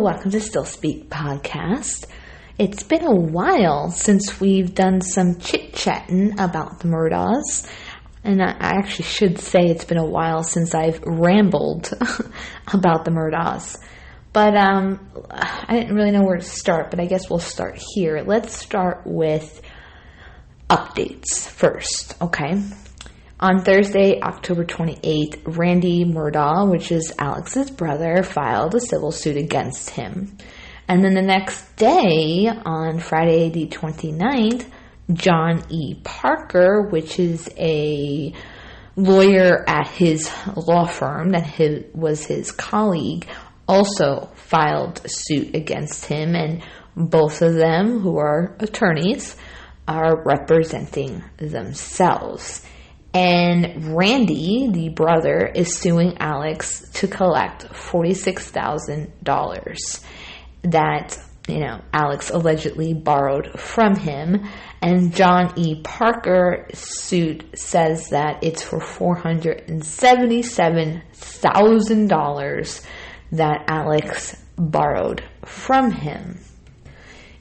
welcome to Stillspeakpod. It's been a while since we've done some chit-chatting about the Murdaughs, and I actually should say it's been a while since I've rambled about the Murdaughs. But I didn't really know where to start, but I guess we'll start here. Let's start with updates first, okay? On Thursday, October 28th, Randy Murdaugh, which is Alex's brother, filed a civil suit against him. And then the next day, on Friday the 29th, John E. Parker, which is a lawyer at his law firm that was his colleague, also filed suit against him. And both of them, who are attorneys, are representing themselves. And Randy, the brother, is suing Alex to collect $46,000 that, Alex allegedly borrowed from him. And John E. Parker's suit says that it's for $477,000 that Alex borrowed from him.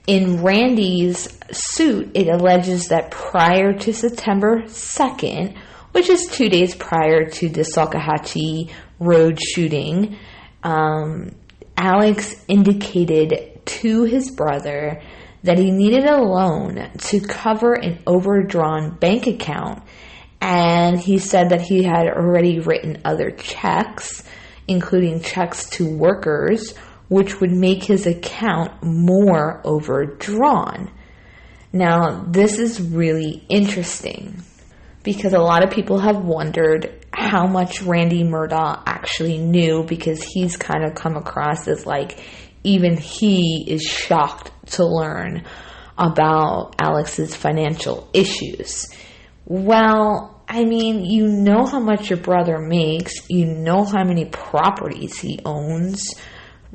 In Randy's suit, it alleges that prior to September 2nd, which is 2 days prior to the Salkehatchie Road shooting, Alex indicated to his brother that he needed a loan to cover an overdrawn bank account, and he said that he had already written other checks, including checks to workers, which would make his account more overdrawn. Now, this is really interesting because a lot of people have wondered how much Randy Murdaugh actually knew, because he's kind of come across as like even he is shocked to learn about Alex's financial issues. Well, I mean, you know how much your brother makes, you know how many properties he owns,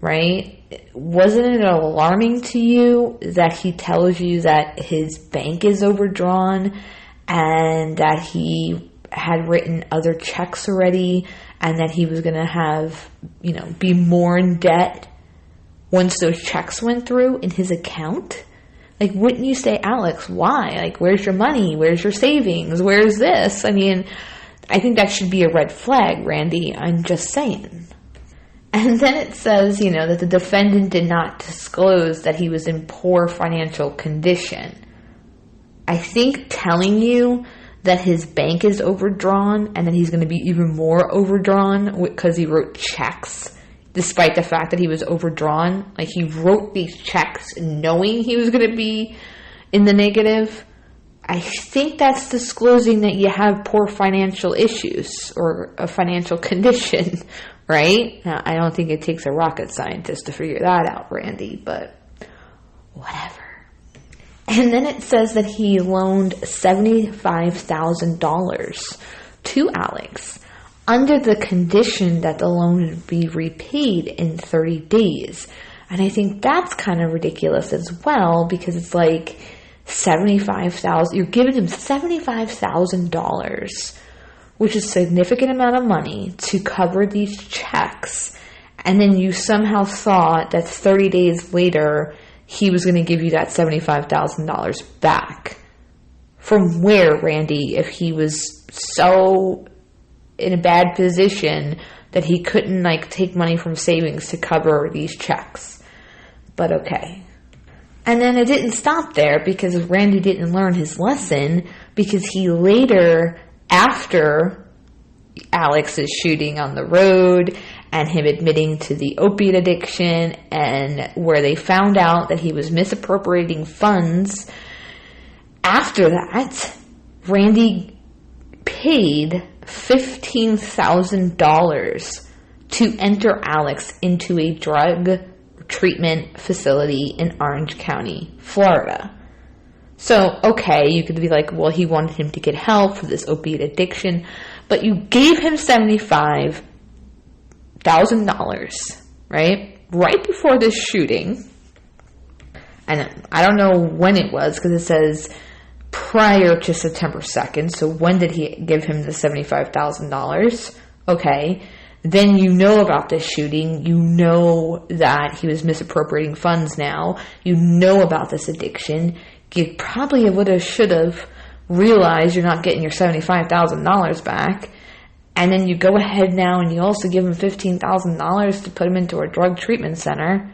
right? Wasn't it alarming to you that he tells you that his bank is overdrawn and that he had written other checks already and that he was going to have, be more in debt once those checks went through in his account? Like, wouldn't you say, Alex, why? Like, where's your money? Where's your savings? Where's this? I mean, I think that should be a red flag, Randy. I'm just saying. And then it says, that the defendant did not disclose that he was in poor financial condition. I think telling you that his bank is overdrawn and that he's going to be even more overdrawn because he wrote checks, despite the fact that he was overdrawn, like he wrote these checks knowing he was going to be in the negative. I think that's disclosing that you have poor financial issues or a financial condition, right? Now, I don't think it takes a rocket scientist to figure that out, Randy, but whatever. And then it says that he loaned $75,000 to Alex under the condition that the loan would be repaid in 30 days. And I think that's kind of ridiculous as well, because it's like $75,000. You're giving him $75,000, which is a significant amount of money to cover these checks. And then you somehow thought that 30 days later, he was going to give you that $75,000 back. From where, Randy, if he was so in a bad position that he couldn't take money from savings to cover these checks? But okay. And then it didn't stop there, because Randy didn't learn his lesson, because he later, after Alex's shooting on the road and him admitting to the opiate addiction, and where they found out that he was misappropriating funds, after that, Randy paid $15,000 to enter Alex into a drug treatment facility in Orange County, Florida. So, okay, you could be like, well, he wanted him to get help for this opiate addiction, but you gave him $75,000, right? Right before this shooting. And I don't know when it was, because it says prior to September 2nd. So when did he give him the $75,000? Okay. Then you know about this shooting. You know that he was misappropriating funds now. You know about this addiction. You probably would have, should have realized you're not getting your $75,000 back. And then you go ahead now and you also give him $15,000 to put him into a drug treatment center.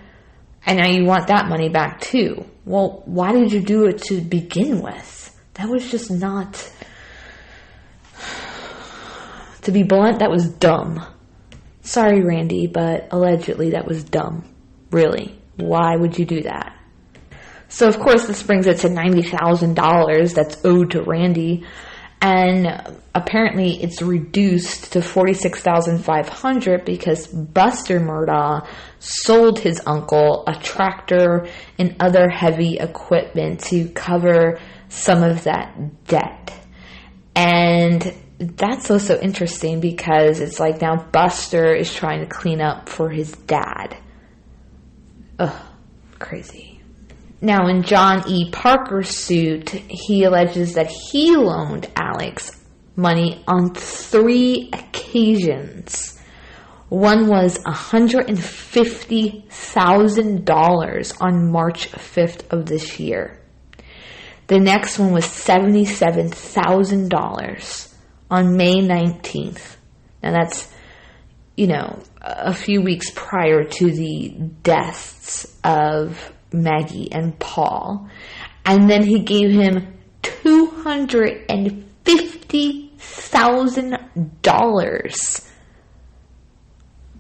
And now you want that money back too. Well, why did you do it to begin with? That was just not... To be blunt, that was dumb. Sorry, Randy, but allegedly that was dumb. Really. Why would you do that? So, of course, this brings it to $90,000 that's owed to Randy. And apparently it's reduced to $46,500 because Buster Murdaugh sold his uncle a tractor and other heavy equipment to cover some of that debt. And that's also interesting because it's like now Buster is trying to clean up for his dad. Ugh, crazy. Now, in John E. Parker's suit, he alleges that he loaned Alex money on 3 occasions. One was $150,000 on March 5th of this year. The next one was $77,000 on May 19th. Now, that's, a few weeks prior to the deaths of Maggie and Paul. And then he gave him $250,000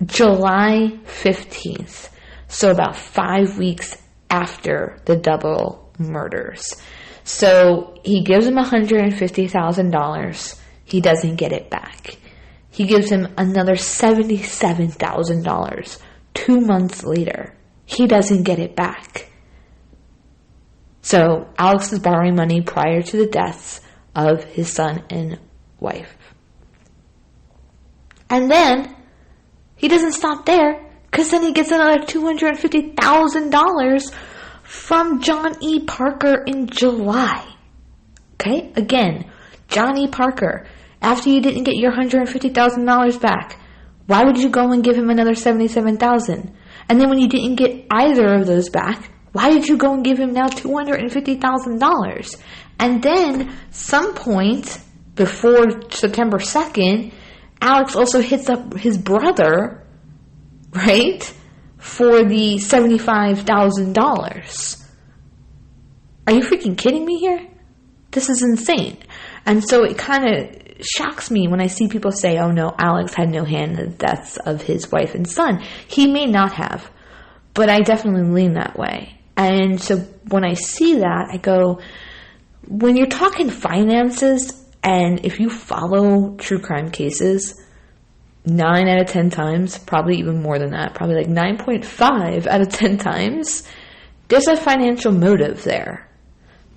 July 15th. So about 5 weeks after the double murders. So he gives him $150,000. He doesn't get it back. He gives him another $77,000 2 months later. He doesn't get it back. So Alex is borrowing money prior to the deaths of his son and wife. And then he doesn't stop there, because then he gets another $250,000 from John E. Parker in July. Okay? Again, John E. Parker, after you didn't get your $150,000 back, why would you go and give him another $77,000? And then when you didn't get either of those back, why did you go and give him now $250,000? And then some point before September 2nd, Alex also hits up his brother, right, for the $75,000. Are you freaking kidding me here? This is insane. And so it kind of shocks me when I see people say, oh no, Alex had no hand in the deaths of his wife and son. He may not have, but I definitely lean that way. And so when I see that, I go, when you're talking finances, and if you follow true crime cases, 9 out of 10 times, probably even more than that, probably like 9.5 out of 10 times, there's a financial motive there.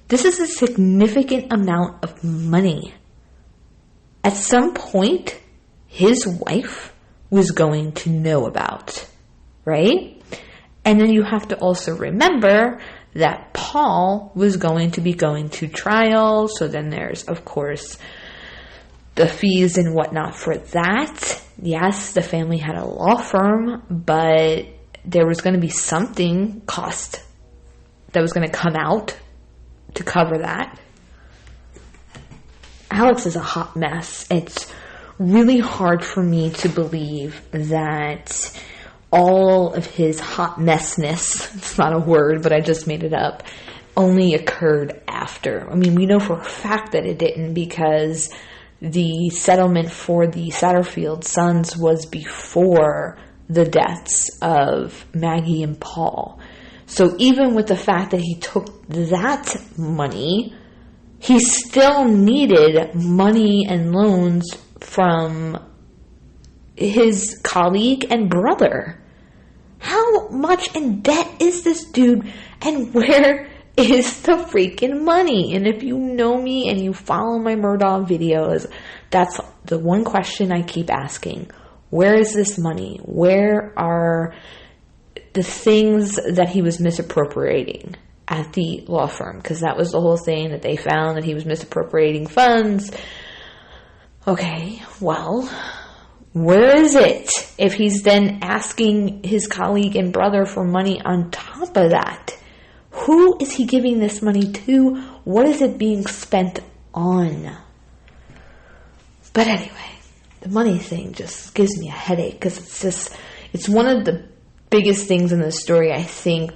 This is a significant amount of money. At some point, his wife was going to know about, right? And then you have to also remember that Paul was going to be going to trial. So then there's, of course, the fees and whatnot for that. Yes, the family had a law firm, but there was going to be something cost that was going to come out to cover that. Alex is a hot mess. It's really hard for me to believe that all of his hot messness, it's not a word, but I just made it up, only occurred after. I mean, we know for a fact that it didn't, because the settlement for the Satterfield sons was before the deaths of Maggie and Paul. So even with the fact that he took that money, he still needed money and loans from his colleague and brother. How much in debt is this dude, and where is the freaking money? And if you know me and you follow my Murdaugh videos, that's the one question I keep asking. Where is this money? Where are the things that he was misappropriating at the law firm? Because that was the whole thing, that they found that he was misappropriating funds. Okay, well, Where is it? If he's then asking his colleague and brother for money on top of that, who is he giving this money to? What is it being spent on? But anyway, the money thing just gives me a headache because it's one of the biggest things in the story, I think,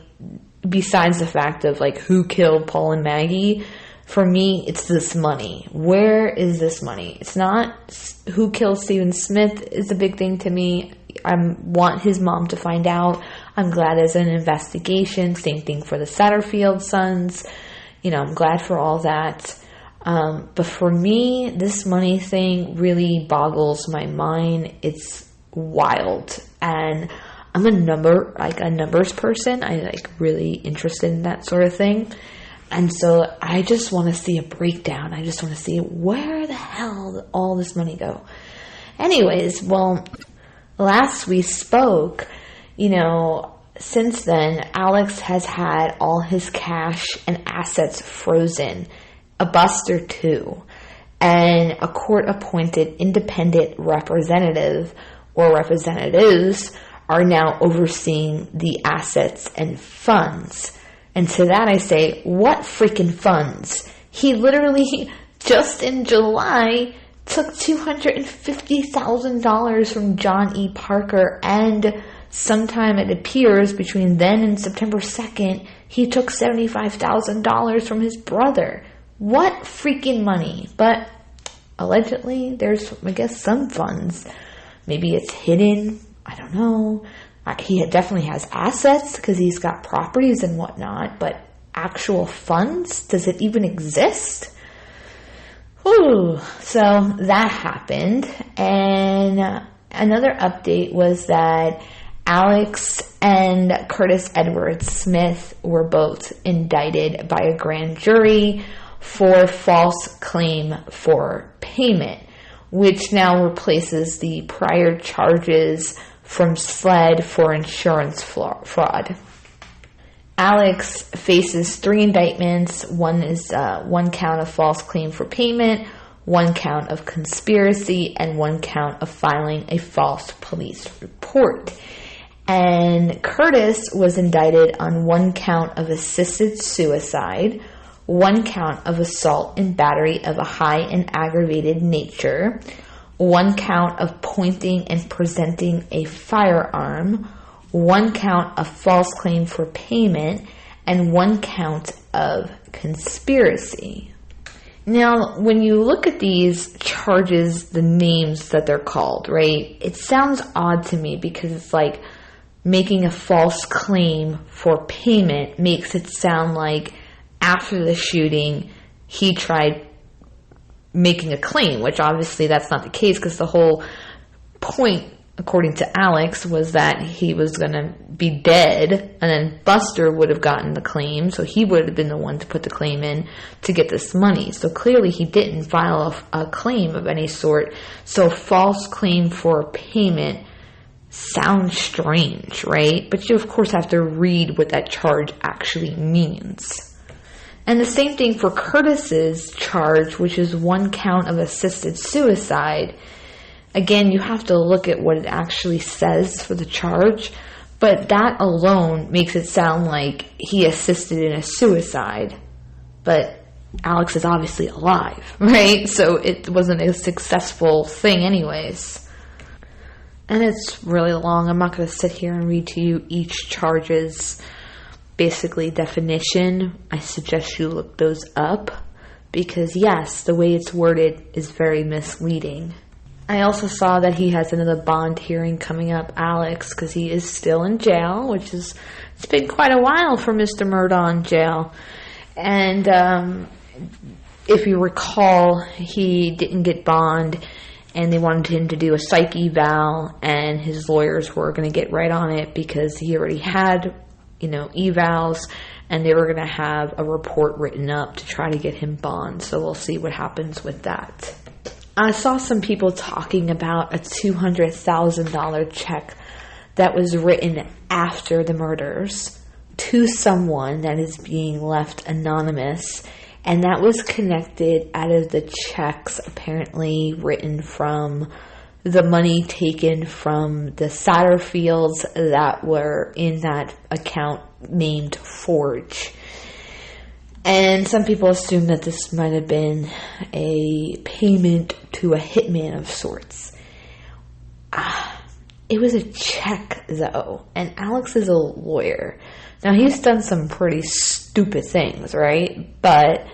besides the fact of like who killed Paul and Maggie. For me, it's this money. Where is this money? It's not who killed Stephen Smith is a big thing to me. I want his mom to find out. I'm glad there's an investigation. Same thing for the Satterfield sons. I'm glad for all that. But for me, this money thing really boggles my mind. It's wild. And I'm a numbers person. I really interested in that sort of thing. And so I just want to see a breakdown. I just want to see where the hell did all this money go. Anyways, well, last we spoke, since then, Alex has had all his cash and assets frozen, a buster too, and a court-appointed independent representative or representatives are now overseeing the assets and funds. And to that I say, what freaking funds? He literally, just in July, took $250,000 from John E. Parker, and sometime it appears between then and September 2nd, he took $75,000 from his brother. What freaking money? But allegedly, there's, I guess, some funds. Maybe it's hidden. I don't know. He definitely has assets because he's got properties and whatnot, but actual funds? Does it even exist? Whew. So that happened. And another update was that Alex and Curtis Edward Smith were both indicted by a grand jury for false claim for payment, which now replaces the prior charges from SLED for insurance fraud. Alex faces 3 indictments. One is one count of false claim for payment, 1 count of conspiracy, and 1 count of filing a false police report. And Curtis was indicted on 1 count of assisted suicide, 1 count of assault and battery of a high and aggravated nature, 1 count of pointing and presenting a firearm, 1 count of false claim for payment, and 1 count of conspiracy. Now, when you look at these charges, the names that they're called, right, it sounds odd to me because it's like making a false claim for payment makes it sound like after the shooting, he tried making a claim, which obviously that's not the case because the whole point, according to Alex, was that he was going to be dead and then Buster would have gotten the claim, so he would have been the one to put the claim in to get this money. So clearly he didn't file a claim of any sort, so false claim for payment sounds strange, right? But you of course have to read what that charge actually means. And the same thing for Curtis's charge, which is 1 count of assisted suicide. Again, you have to look at what it actually says for the charge, but that alone makes it sound like he assisted in a suicide. But Alex is obviously alive, right? So it wasn't a successful thing anyways. And it's really long. I'm not going to sit here and read to you each charge's basically definition. I suggest you look those up because yes, the way it's worded is very misleading. I also saw that he has another bond hearing coming up, Alex, because he is still in jail, it's been quite a while for Mr. Murdaugh in jail. And if you recall, he didn't get bond and they wanted him to do a psych eval, and his lawyers were going to get right on it because he already had evals, and they were going to have a report written up to try to get him bond. So we'll see what happens with that. I saw some people talking about a $200,000 check that was written after the murders to someone that is being left anonymous, and that was connected out of the checks apparently written from the money taken from the Satterfields that were in that account named Forge. And some people assume that this might have been a payment to a hitman of sorts. It was a check, though, and Alex is a lawyer. Now, he's done some pretty stupid things, right? But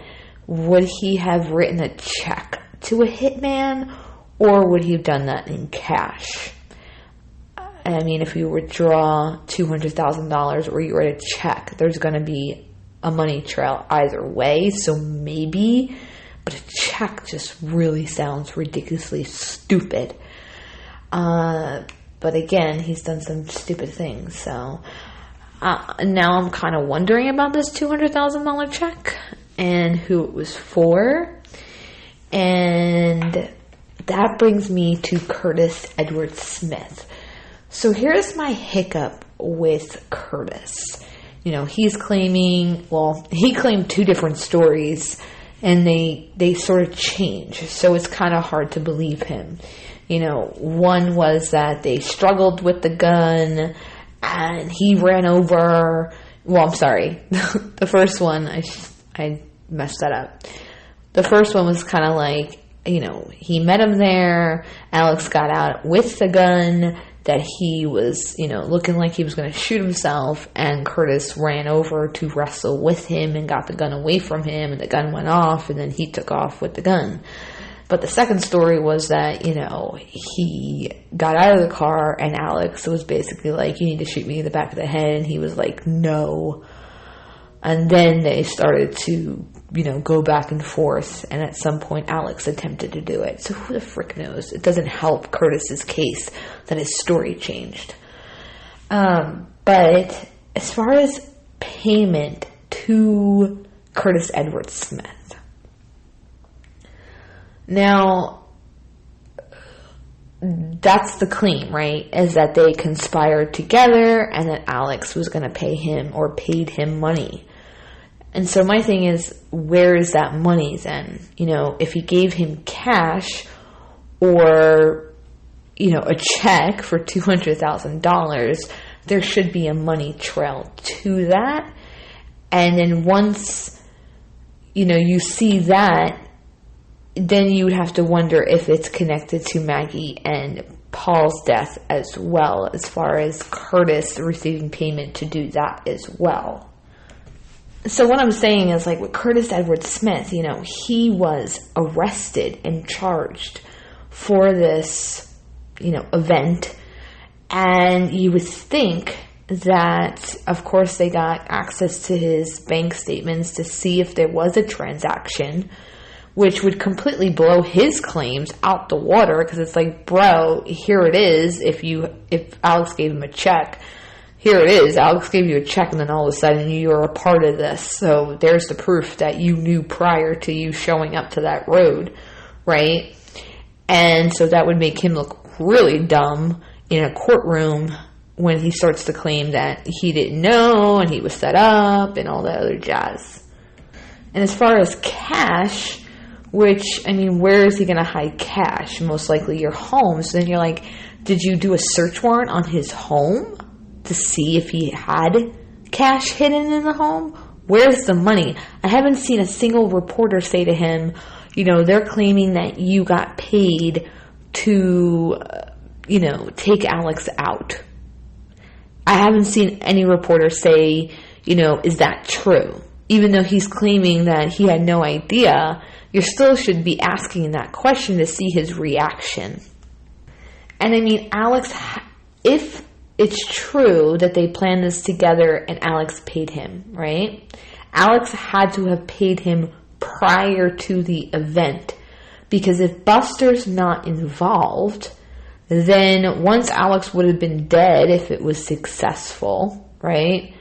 would he have written a check to a hitman, or would he have done that in cash? I mean, if you withdraw $200,000 or you write a check, there's going to be a money trail either way, so maybe, but a check just really sounds ridiculously stupid. But again, he's done some stupid things, so now I'm kind of wondering about this $200,000 check and who it was for. And that brings me to Curtis Edward Smith. So here's my hiccup with Curtis. You know, he's claiming, well, he claimed two different stories, and they sort of change, so it's kind of hard to believe him. You know, one was that they struggled with the gun, and he ran over, well, I'm sorry, the first one, I messed that up. The first one was kind of like, you know, he met him there, Alex got out with the gun, that he was, you know, looking like he was going to shoot himself, and Curtis ran over to wrestle with him and got the gun away from him, and the gun went off, and then he took off with the gun. But the second story was that, you know, he got out of the car, and Alex was basically like, you need to shoot me in the back of the head, and he was like, no. And then they started to, you know, go back and forth, and at some point Alex attempted to do it. So who the frick knows? It doesn't help Curtis's case that his story changed. But as far as payment to Curtis Edward Smith, now that's the claim, right? Is that they conspired together and that Alex was going to pay him or paid him money. And so my thing is, where is that money then? You know, if he gave him cash or, you know, a check for $200,000, there should be a money trail to that. And then once, you know, you see that, then you would have to wonder if it's connected to Maggie and Paul's death as well, as far as Curtis receiving payment to do that as well. So what I'm saying is, like, with Curtis Edward Smith, you know, he was arrested and charged for this, you know, event. And you would think that, of course, they got access to his bank statements to see if there was a transaction, which would completely blow his claims out the water, because it's like, bro, here it is. If Alex gave him a check, here it is. Alex gave you a check, and then all of a sudden you are a part of this. So there's the proof that you knew prior to you showing up to that road, right? And so that would make him look really dumb in a courtroom when he starts to claim that he didn't know and he was set up and all that other jazz. And as far as cash, which, I mean, where is he going to hide cash? Most likely your home. So then you're like, did you do a search warrant on his home to see if he had cash hidden in the home? Where's the money? I haven't seen a single reporter say to him, you know, they're claiming that you got paid to, you know, take Alex out. I haven't seen any reporter say, you know, is that true? Even though he's claiming that he had no idea, you still should be asking that question to see his reaction. And I mean, Alex, if it's true that they planned this together and Alex paid him, right? Alex had to have paid him prior to the event, because if Buster's not involved, then once Alex would have been dead if it was successful, right?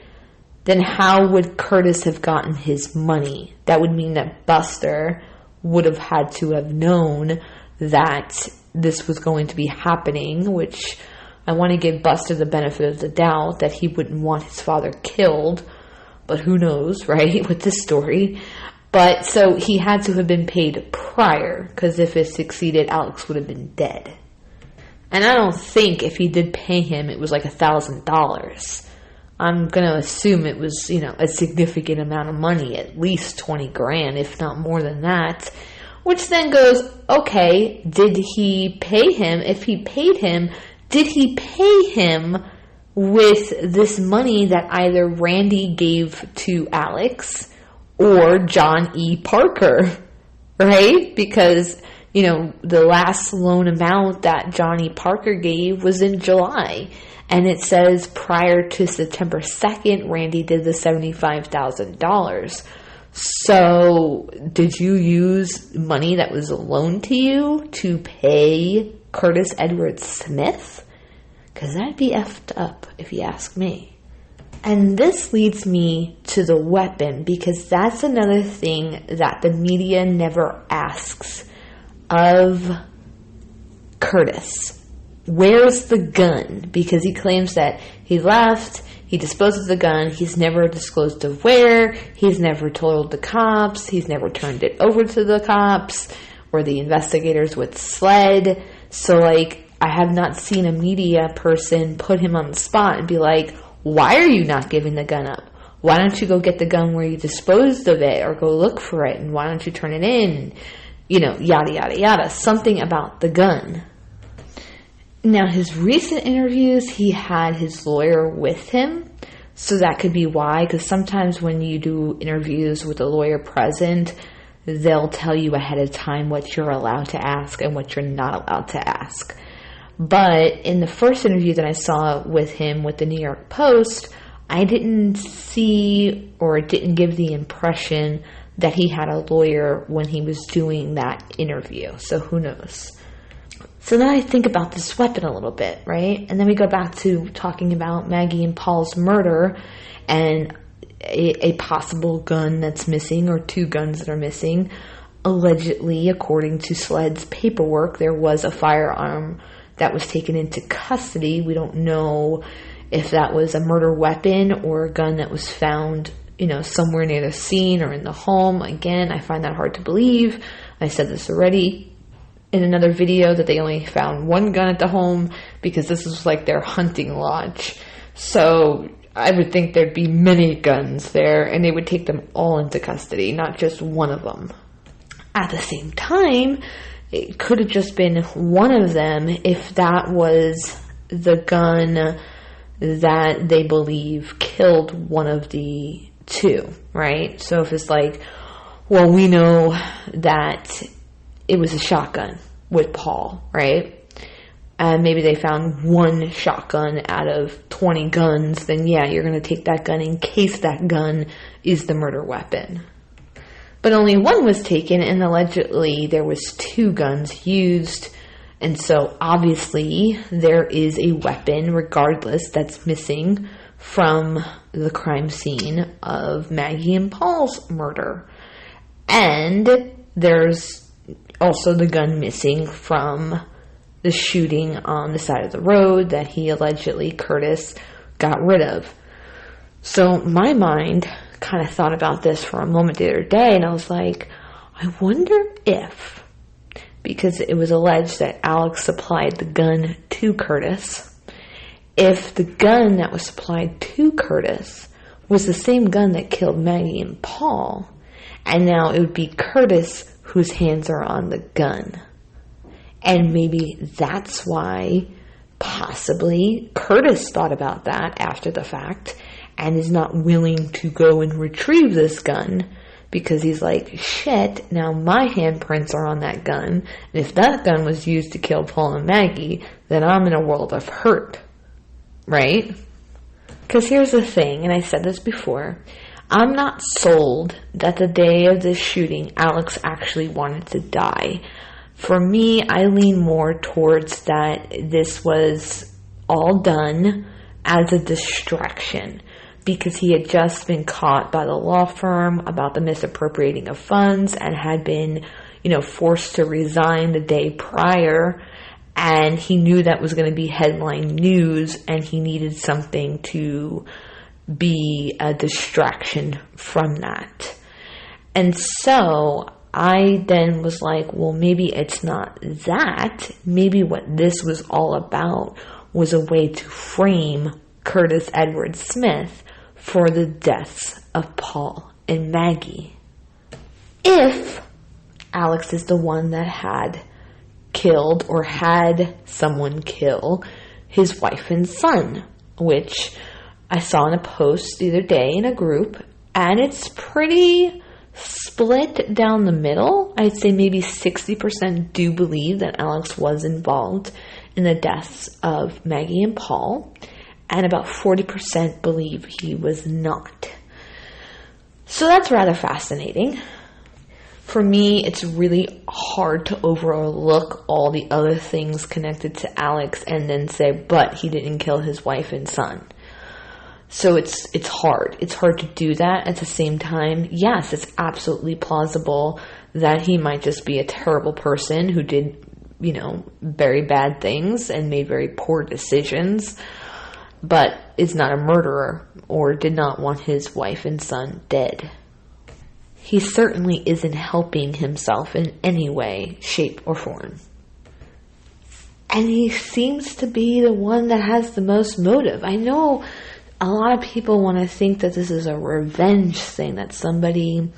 Then how would Curtis have gotten his money? That would mean that Buster would have had to have known that this was going to be happening, which I want to give Buster the benefit of the doubt that he wouldn't want his father killed, but who knows, right, with this story. But so he had to have been paid prior, because if it succeeded, Alex would have been dead. And I don't think if he did pay him, it was like $1,000. I'm going to assume it was, a significant amount of money, at least 20 grand, if not more than that. Which then goes, okay, did he pay him? If he paid him, did he pay him with this money that either Randy gave to Alex or John E. Parker, right? Because, the last loan amount that John E. Parker gave was in July. And it says prior to September 2nd, Randy did the $75,000. So did you use money that was loaned to you to pay Curtis Edward Smith? Because that'd be effed up, if you ask me. And this leads me to the weapon, because that's another thing that the media never asks of Curtis. Where's the gun? Because he claims that he left, he disposed of the gun, he's never disclosed of where, he's never told the cops, he's never turned it over to the cops or the investigators with SLED. So, I have not seen a media person put him on the spot and be like, why are you not giving the gun up? Why don't you go get the gun where you disposed of it, or go look for it, and why don't you turn it in? Yada, yada, yada. Something about the gun. Now, his recent interviews, he had his lawyer with him, so that could be why, because sometimes when you do interviews with a lawyer present, they'll tell you ahead of time what you're allowed to ask and what you're not allowed to ask. But in the first interview that I saw with him with the New York Post, I didn't see or didn't give the impression that he had a lawyer when he was doing that interview. So who knows? So then I think about this weapon a little bit, right? And then we go back to talking about Maggie and Paul's murder and a possible gun that's missing, or two guns that are missing. Allegedly, according to SLED's paperwork, there was a firearm that was taken into custody. We don't know if that was a murder weapon or a gun that was found, somewhere near the scene or in the home. Again, I find that hard to believe. I said this already in another video, that they only found one gun at the home because this was like their hunting lodge. So I would think there'd be many guns there, and they would take them all into custody, not just one of them. At the same time, it could have just been one of them if that was the gun that they believe killed one of the two, right? So if it's like, well, we know that it was a shotgun with Paul, right? And maybe they found one shotgun out of 20 guns, then yeah, you're going to take that gun in case that gun is the murder weapon. But only one was taken, and allegedly there was two guns used. And so obviously there is a weapon, regardless, that's missing from the crime scene of Maggie and Paul's murder. And there's also the gun missing from the shooting on the side of the road that he allegedly, Curtis, got rid of. So my mind kind of thought about this for a moment the other day, and I was like, I wonder if, because it was alleged that Alex supplied the gun to Curtis, if the gun that was supplied to Curtis was the same gun that killed Maggie and Paul, and now it would be Curtis whose hands are on the gun. And maybe that's why possibly Curtis thought about that after the fact and is not willing to go and retrieve this gun, because he's like, shit, now my handprints are on that gun, and if that gun was used to kill Paul and Maggie, then I'm in a world of hurt, right? Because here's the thing, and I said this before, I'm not sold that the day of this shooting, Alex actually wanted to die. For me, I lean more towards that this was all done as a distraction, because he had just been caught by the law firm about the misappropriating of funds and had been, forced to resign the day prior, and he knew that was going to be headline news, and he needed something to be a distraction from that. And so I then was like, well, maybe it's not that. Maybe what this was all about was a way to frame Curtis Edward Smith for the deaths of Paul and Maggie. If Alex is the one that had killed or had someone kill his wife and son, which I saw in a post the other day in a group, and it's pretty split down the middle. I'd say maybe 60% do believe that Alex was involved in the deaths of Maggie and Paul, and about 40% believe he was not. So that's rather fascinating. For me, it's really hard to overlook all the other things connected to Alex and then say, but he didn't kill his wife and son. So it's hard. It's hard to do that. At the same time, yes, it's absolutely plausible that he might just be a terrible person who did, very bad things and made very poor decisions, but is not a murderer or did not want his wife and son dead. He certainly isn't helping himself in any way, shape, or form. And he seems to be the one that has the most motive. I know a lot of people want to think that this is a revenge thing, that somebody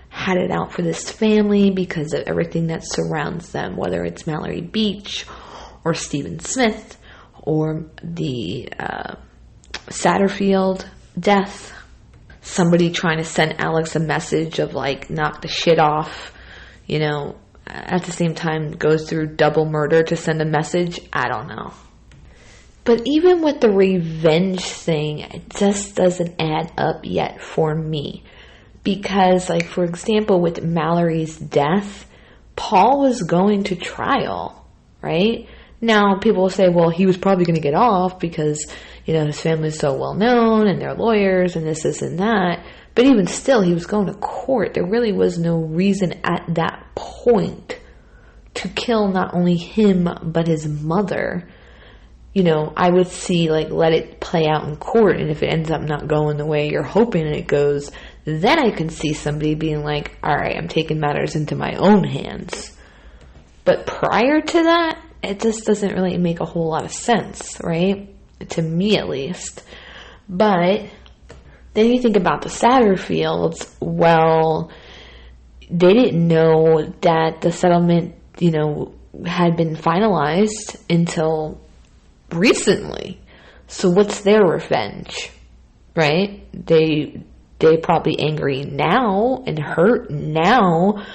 had it out for this family because of everything that surrounds them, whether it's Mallory Beach or Stephen Smith or the Satterfield death. Somebody trying to send Alex a message of knock the shit off, at the same time goes through double murder to send a message. I don't know. But even with the revenge thing, it just doesn't add up yet for me. Because, for example, with Mallory's death, Paul was going to trial, right? Now, people will say, well, he was probably going to get off because, his family's so well known and they're lawyers and this and that. But even still, he was going to court. There really was no reason at that point to kill not only him, but his mother. I would see, let it play out in court, and if it ends up not going the way you're hoping it goes, then I can see somebody being like, all right, I'm taking matters into my own hands. But prior to that, it just doesn't really make a whole lot of sense, right? To me, at least. But then you think about the Satterfields. Well, they didn't know that the settlement, had been finalized until recently. So what's their revenge, right? They're probably angry now and hurt now,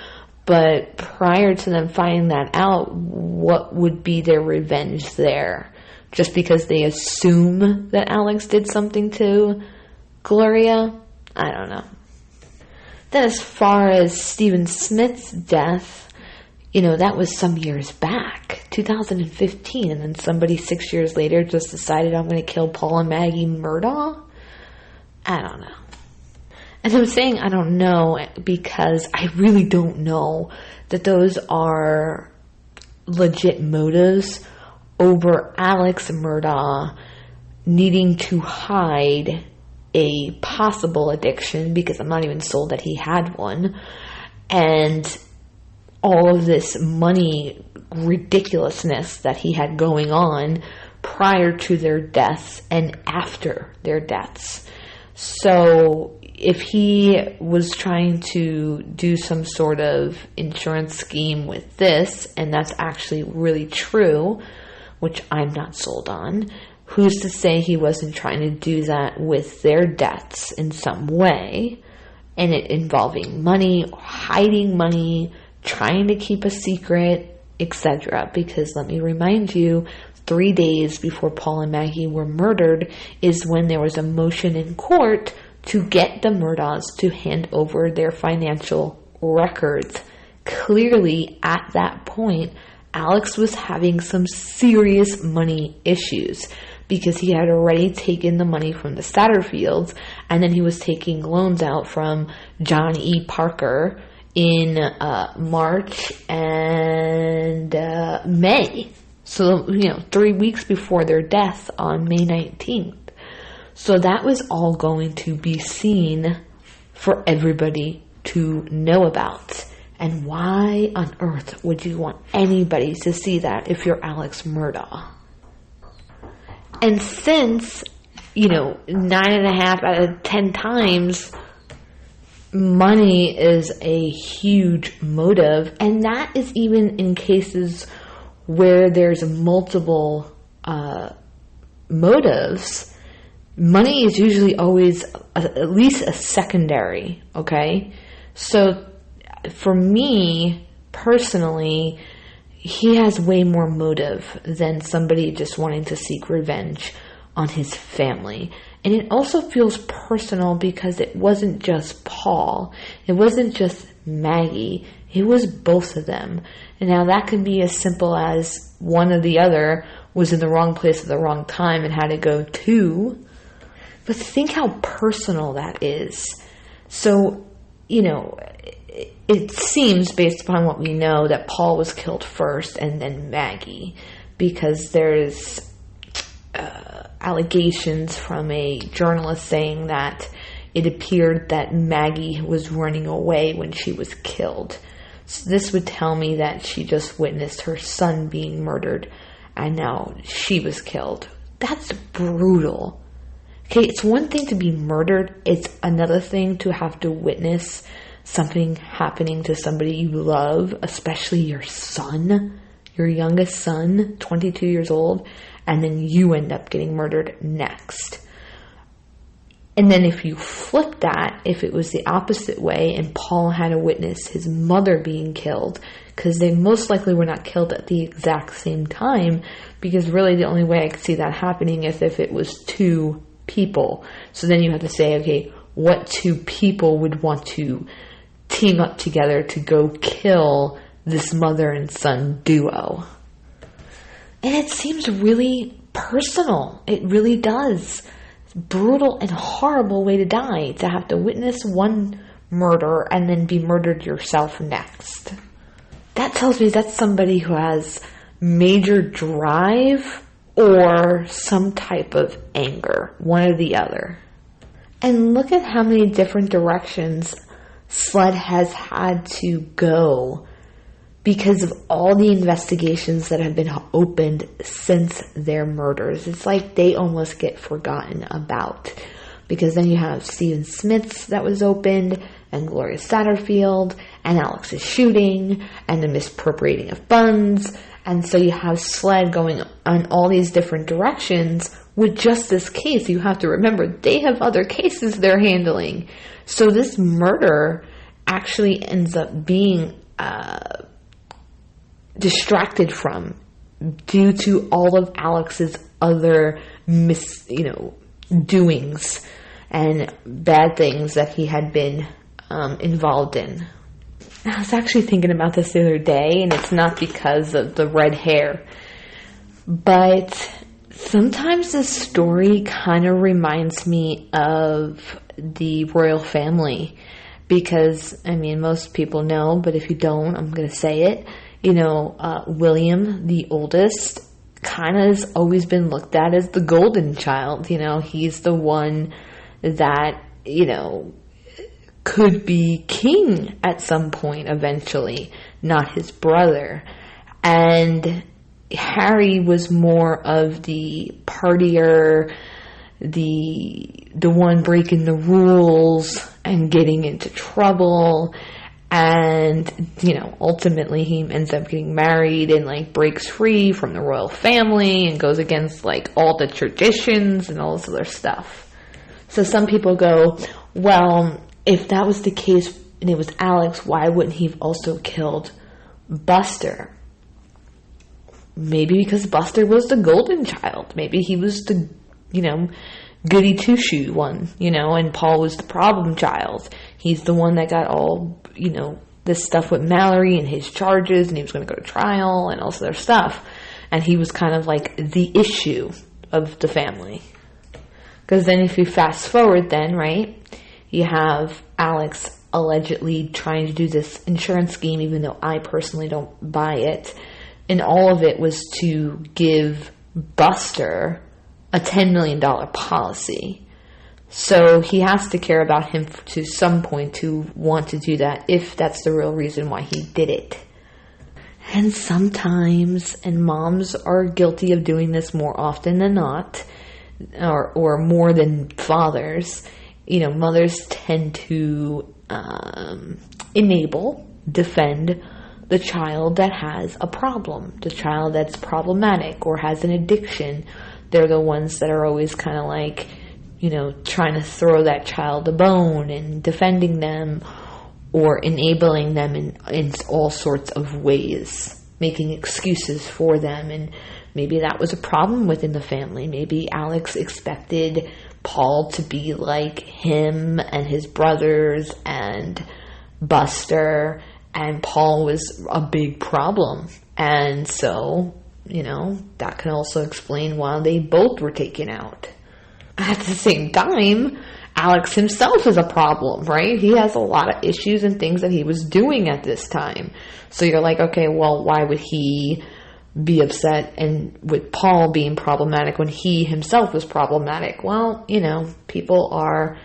but prior to them finding that out, what would be their revenge there? Just because they assume that Alex did something to Gloria? I don't know. Then as far as Stephen Smith's death, that was some years back, 2015, and then somebody 6 years later just decided, I'm going to kill Paul and Maggie Murdaugh? I don't know. And I'm saying I don't know because I really don't know that those are legit motives over Alex Murdaugh needing to hide a possible addiction, because I'm not even sold that he had one, and all of this money ridiculousness that he had going on prior to their deaths and after their deaths. So if he was trying to do some sort of insurance scheme with this, and that's actually really true, which I'm not sold on, who's to say he wasn't trying to do that with their deaths in some way, and it involving money, hiding money, trying to keep a secret, etc. Because let me remind you, 3 days before Paul and Maggie were murdered is when there was a motion in court to get the Murdaughs to hand over their financial records. Clearly, at that point, Alex was having some serious money issues because he had already taken the money from the Satterfields, and then he was taking loans out from John E. Parker in March and May. So, 3 weeks before their death on May 19th. So that was all going to be seen for everybody to know about. And why on earth would you want anybody to see that if you're Alex Murdaugh? And since, 9.5 out of 10 times, money is a huge motive, and that is even in cases where there's multiple motives. Money is usually always at least a secondary, okay? So for me, personally, he has way more motive than somebody just wanting to seek revenge on his family. And it also feels personal because it wasn't just Paul. It wasn't just Maggie. It was both of them. And now that could be as simple as one or the other was in the wrong place at the wrong time and had to go too. But think how personal that is. So, it seems, based upon what we know, that Paul was killed first and then Maggie, because there's allegations from a journalist saying that it appeared that Maggie was running away when she was killed. So this would tell me that she just witnessed her son being murdered and now she was killed. That's brutal. Okay, it's one thing to be murdered. It's another thing to have to witness something happening to somebody you love, especially your son, your youngest son, 22 years old, and then you end up getting murdered next. And then if you flip that, if it was the opposite way and Paul had to witness his mother being killed, because they most likely were not killed at the exact same time, because really the only way I could see that happening is if it was two people. So then you have to say, okay, what two people would want to team up together to go kill this mother and son duo? And it seems really personal. It really does. It's a brutal and horrible way to die, to have to witness one murder and then be murdered yourself next. That tells me that's somebody who has major drive or some type of anger, one or the other. And look at how many different directions Sled has had to go because of all the investigations that have been opened since their murders. It's like they almost get forgotten about, because then you have Stephen Smith's that was opened, and Gloria Satterfield, and Alex's shooting, and the misappropriating of funds, and so you have Sled going on all these different directions. With just this case, you have to remember they have other cases they're handling. So this murder actually ends up being distracted from due to all of Alex's other doings and bad things that he had been involved in. I was actually thinking about this the other day, and it's not because of the red hair, but sometimes this story kind of reminds me of the royal family, because, most people know, but if you don't, I'm going to say it. William, the oldest, kind of has always been looked at as the golden child. He's the one that, could be king at some point eventually, not his brother. And Harry was more of the partier, the one breaking the rules and getting into trouble. And, ultimately he ends up getting married and breaks free from the royal family and goes against all the traditions and all this other stuff. So some people go, well, if that was the case and it was Alex, why wouldn't he have also killed Buster? Maybe because Buster was the golden child. Maybe he was the, goody two-shoe one, and Paul was the problem child. He's the one that got all, this stuff with Mallory and his charges, and he was going to go to trial and all this other stuff. And he was kind of the issue of the family. Because then if you fast forward then, right, you have Alex allegedly trying to do this insurance scheme, even though I personally don't buy it. And all of it was to give Buster a $10 million policy. So he has to care about him to some point to want to do that, if that's the real reason why he did it. And sometimes, and moms are guilty of doing this more often than not, or more than fathers, mothers tend to defend the child that has a problem, the child that's problematic or has an addiction. They're the ones that are always kind of like, trying to throw that child a bone and defending them or enabling them in all sorts of ways, making excuses for them. And maybe that was a problem within the family. Maybe Alex expected Paul to be like him and his brothers and Buster, and Paul was a big problem. And so, that can also explain why they both were taken out. At the same time, Alex himself is a problem, right? He has a lot of issues and things that he was doing at this time. So you're like, okay, well, why would he be upset and with Paul being problematic when he himself was problematic? Well, people are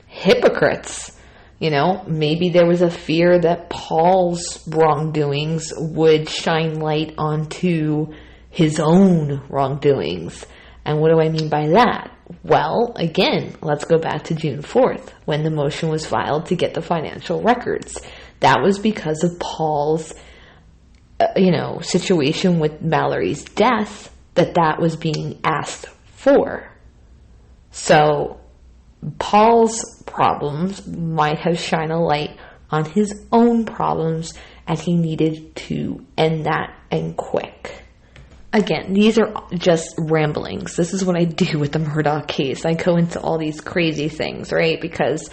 hypocrites. Maybe there was a fear that Paul's wrongdoings would shine light onto his own wrongdoings. And what do I mean by that? Well, again, let's go back to June 4th, when the motion was filed to get the financial records. That was because of Paul's, situation with Mallory's death, that was being asked for. So Paul's problems might have shined a light on his own problems, and he needed to end that and quick. Again, these are just ramblings. This is what I do with the Murdaugh case. I go into all these crazy things, right? Because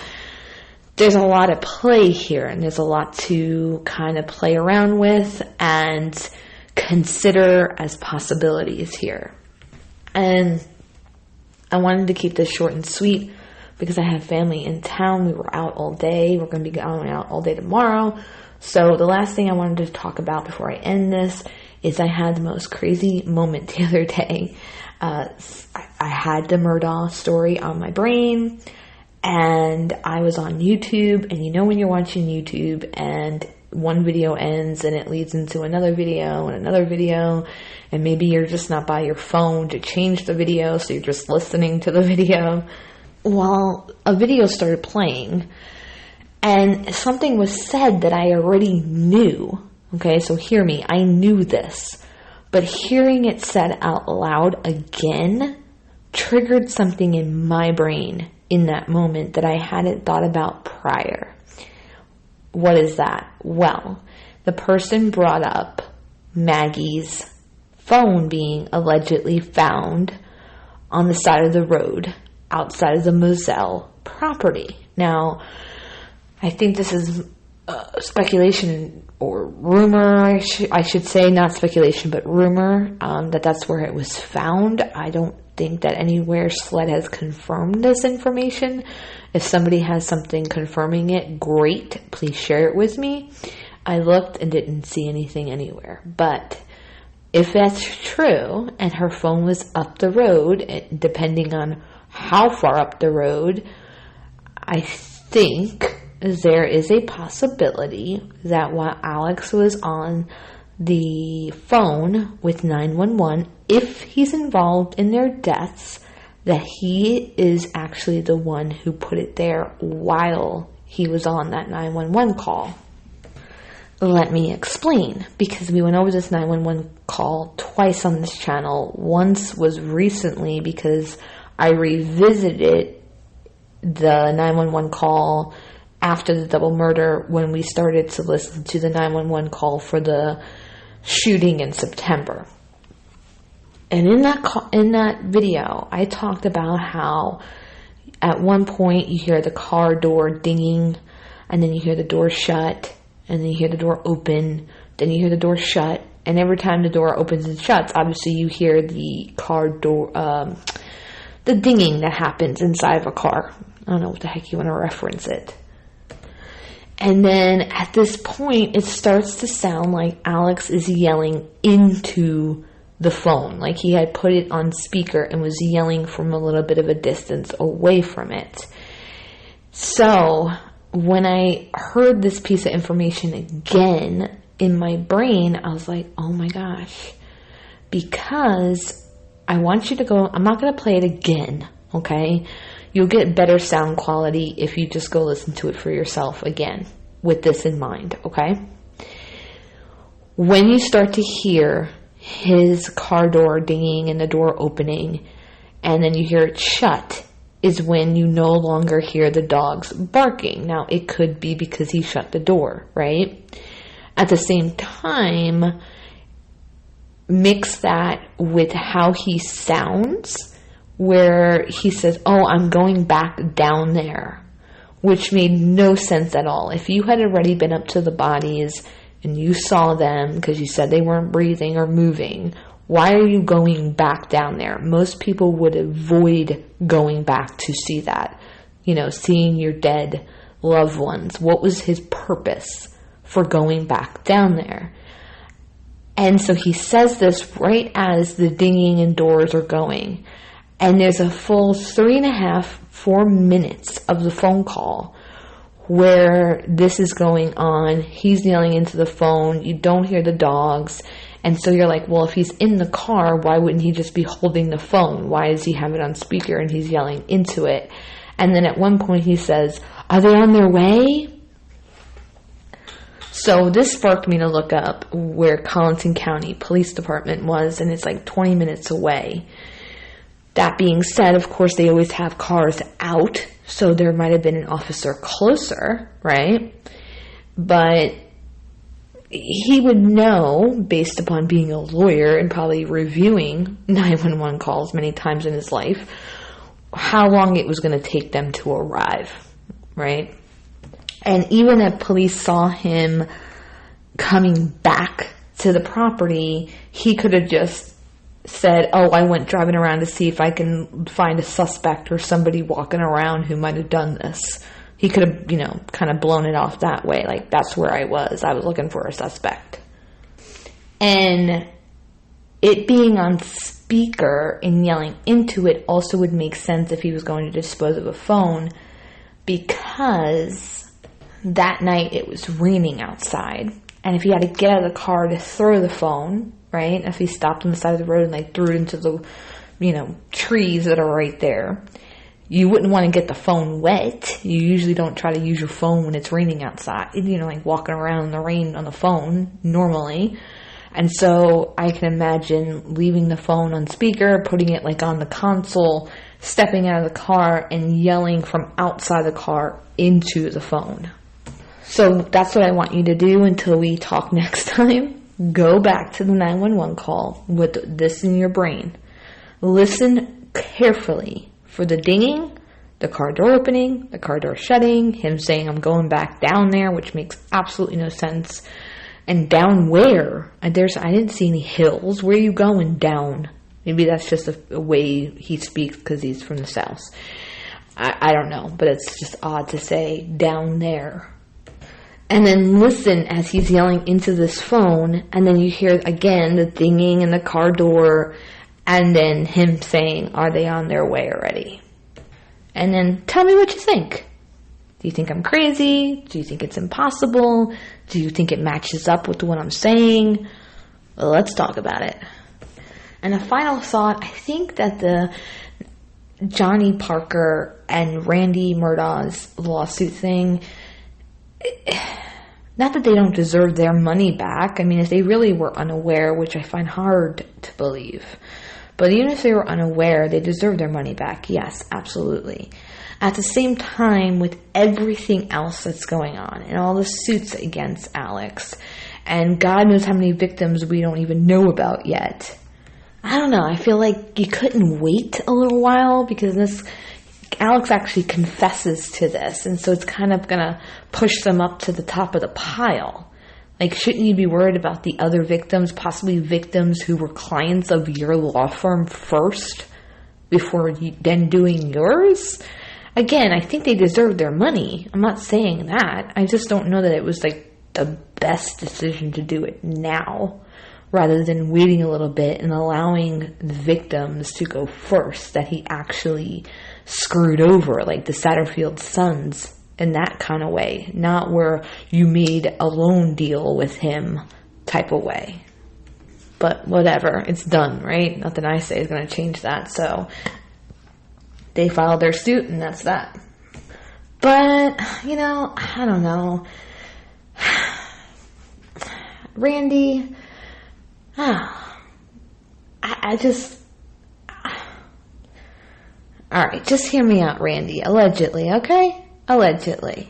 there's a lot of play here, and there's a lot to kind of play around with and consider as possibilities here. And I wanted to keep this short and sweet because I have family in town. We were out all day. We're going to be going out all day tomorrow. So the last thing I wanted to talk about before I end this is I had the most crazy moment the other day. I had the Murdaugh story on my brain, and I was on YouTube, and when you're watching YouTube and one video ends and it leads into another video and another video, and maybe you're just not by your phone to change the video, so you're just listening to the video. Well, a video started playing, and something was said that I already knew. Okay, so hear me. I knew this, but hearing it said out loud again triggered something in my brain in that moment that I hadn't thought about prior. What is that? Well, the person brought up Maggie's phone being allegedly found on the side of the road outside of the Moselle property. Now, I think this is speculation or rumor, I should say, not speculation, but rumor, that's where it was found. I don't think that anywhere SLED has confirmed this information. If somebody has something confirming it, great, please share it with me. I looked and didn't see anything anywhere, but if that's true and her phone was up the road, depending on how far up the road, I think there is a possibility that while Alex was on the phone with 911, if he's involved in their deaths, that he is actually the one who put it there while he was on that 911 call. Let me explain, because we went over this 911 call twice on this channel. Once was recently because I revisited the 911 call after the double murder when we started to listen to the 911 call for the shooting in September. And in that video, I talked about how at one point you hear the car door dinging, and then you hear the door shut, and then you hear the door open, then you hear the door shut, and every time the door opens and shuts, obviously you hear the car door, the dinging that happens inside of a car. I don't know what the heck you want to reference it. And then at this point, it starts to sound like Alex is yelling into the phone. Like he had put it on speaker and was yelling from a little bit of a distance away from it. So when I heard this piece of information again in my brain, I was like, oh my gosh, because I want you to go, I'm not going to play it again, okay? You'll get better sound quality if you just go listen to it for yourself again with this in mind, okay? When you start to hear his car door dinging and the door opening, and then you hear it shut, is when you no longer hear the dogs barking. Now, it could be because he shut the door, right? At the same time, mix that with how he sounds, where he says, oh, I'm going back down there, which made no sense at all. If you had already been up to the bodies and you saw them because you said they weren't breathing or moving, why are you going back down there? Most people would avoid going back to see that, seeing your dead loved ones. What was his purpose for going back down there? And so he says this right as the dinging and doors are going. And there's a full 3.5, 4 minutes of the phone call where this is going on. He's yelling into the phone. You don't hear the dogs. And so you're like, well, if he's in the car, why wouldn't he just be holding the phone? Why does he have it on speaker and he's yelling into it? And then at one point he says, are they on their way? So this sparked me to look up where Colleton County Police Department was, and it's like 20 minutes away. That being said, of course, they always have cars out, so there might have been an officer closer, right? But he would know, based upon being a lawyer and probably reviewing 911 calls many times in his life, how long it was going to take them to arrive, right? And even if police saw him coming back to the property, he could have just said, oh, I went driving around to see if I can find a suspect or somebody walking around who might have done this. He could have, kind of blown it off that way. Like, that's where I was. I was looking for a suspect. And it being on speaker and yelling into it also would make sense if he was going to dispose of a phone, because that night it was raining outside. And if he had to get out of the car to throw the phone, right? If he stopped on the side of the road and threw it into the, trees that are right there, you wouldn't want to get the phone wet. You usually don't try to use your phone when it's raining outside, like walking around in the rain on the phone normally. And so I can imagine leaving the phone on speaker, putting it like on the console, stepping out of the car and yelling from outside the car into the phone. So that's what I want you to do until we talk next time. Go back to the 911 call with this in your brain. Listen carefully for the dinging, the car door opening, the car door shutting, him saying, I'm going back down there, which makes absolutely no sense. And down where? I didn't see any hills. Where are you going down? Maybe that's just a way he speaks because he's from the South. I don't know, but it's just odd to say down there. And then listen as he's yelling into this phone, and then you hear again the dinging in the car door, and then him saying, are they on their way already? And then tell me what you think. Do you think I'm crazy? Do you think it's impossible? Do you think it matches up with what I'm saying? Well, let's talk about it. And a final thought, I think that the Johnny Parker and Randy Murdaugh's lawsuit thing, not that they don't deserve their money back. I mean, if they really were unaware, which I find hard to believe, but even if they were unaware, they deserve their money back. Yes, absolutely. At the same time, with everything else that's going on and all the suits against Alex, and God knows how many victims we don't even know about yet, I don't know. I feel like you couldn't wait a little while, because Alex actually confesses to this, and so it's kind of going to push them up to the top of the pile. Like, shouldn't you be worried about the other victims, possibly victims who were clients of your law firm first before then doing yours? Again, I think they deserve their money. I'm not saying that. I just don't know that it was like the best decision to do it now rather than waiting a little bit and allowing the victims to go first that he actually screwed over, like the Satterfield sons, in that kind of way, not where you made a loan deal with him type of way. But whatever, it's done, right? Nothing I say is going to change that. So they filed their suit, and that's that. But, I don't know. Randy, I just... Alright, just hear me out, Randy. Allegedly, okay? Allegedly.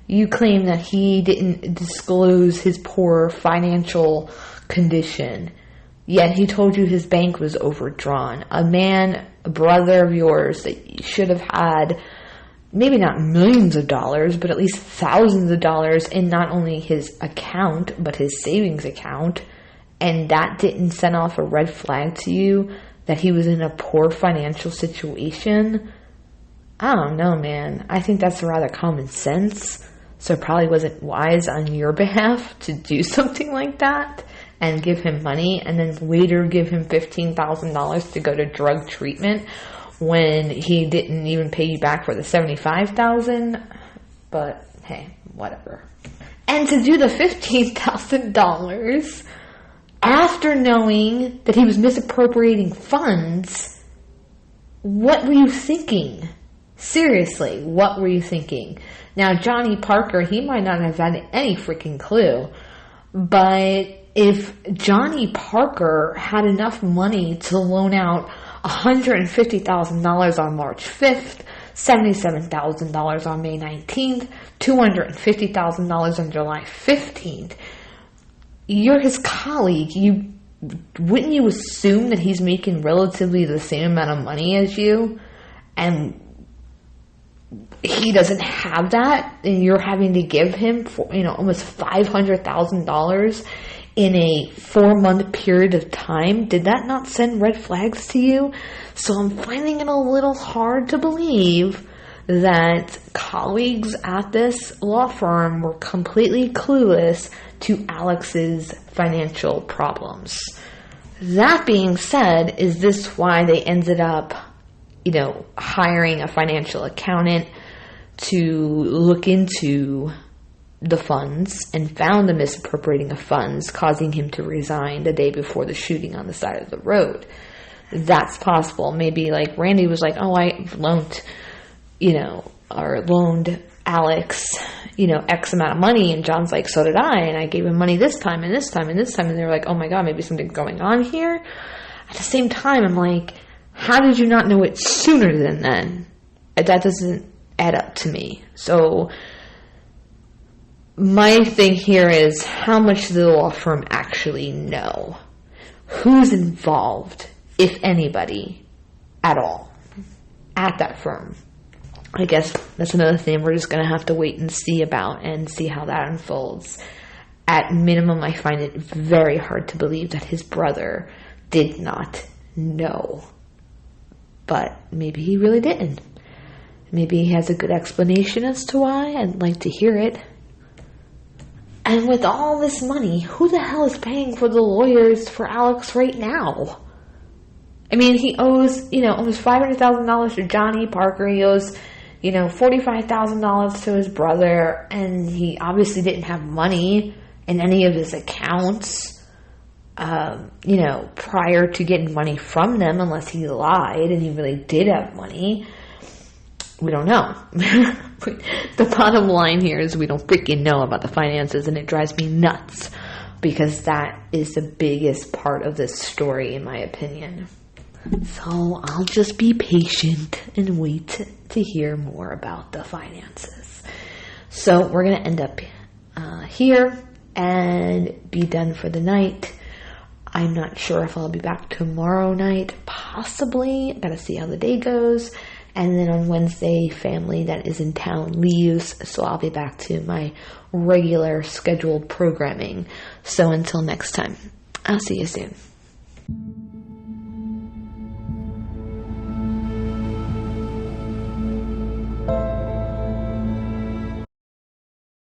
You claim that he didn't disclose his poor financial condition, yet he told you his bank was overdrawn. A brother of yours that should have had maybe not millions of dollars, but at least thousands of dollars in not only his account, but his savings account, and that didn't send off a red flag to you that he was in a poor financial situation. I don't know, man. I think that's rather common sense. So it probably wasn't wise on your behalf to do something like that and give him money and then later give him $15,000 to go to drug treatment when he didn't even pay you back for the $75,000. But hey, whatever. And to do the $15,000 after knowing that he was misappropriating funds, what were you thinking? Seriously, what were you thinking? Now, Johnny Parker, he might not have had any freaking clue, but if Johnny Parker had enough money to loan out $150,000 on March 5th, $77,000 on May 19th, $250,000 on July 15th, you're his colleague. Wouldn't you assume that he's making relatively the same amount of money as you, and he doesn't have that, and you're having to give him almost $500,000 in a 4-month period of time? Did that not send red flags to you? So I'm finding it a little hard to believe that colleagues at this law firm were completely clueless to Alex's financial problems. That being said, is this why they ended up, hiring a financial accountant to look into the funds and found the misappropriating of funds, causing him to resign the day before the shooting on the side of the road? That's possible. Maybe like Randy was like, oh, I loaned Alex, X amount of money, and John's like, so did I, and I gave him money this time and this time and this time, and they were like, oh my god, maybe something's going on here. At the same time, I'm like, how did you not know it sooner than then? That doesn't add up to me. So my thing here is, how much does the law firm actually know? Who's involved, if anybody, at all, at that firm? I guess that's another thing we're just going to have to wait and see about and see how that unfolds. At minimum, I find it very hard to believe that his brother did not know. But maybe he really didn't. Maybe he has a good explanation as to why. I'd like to hear it. And with all this money, who the hell is paying for the lawyers for Alex right now? I mean, he owes, almost $500,000 to Johnny Parker. He owes, $45,000 to his brother. And he obviously didn't have money in any of his accounts, prior to getting money from them, unless he lied and he really did have money. We don't know. The bottom line here is we don't freaking know about the finances, and it drives me nuts because that is the biggest part of this story, in my opinion. So I'll just be patient and wait to hear more about the finances. So we're going to end up here and be done for the night. I'm not sure if I'll be back tomorrow night. Possibly. Got to see how the day goes. And then on Wednesday, family that is in town leaves, so I'll be back to my regular scheduled programming. So until next time, I'll see you soon.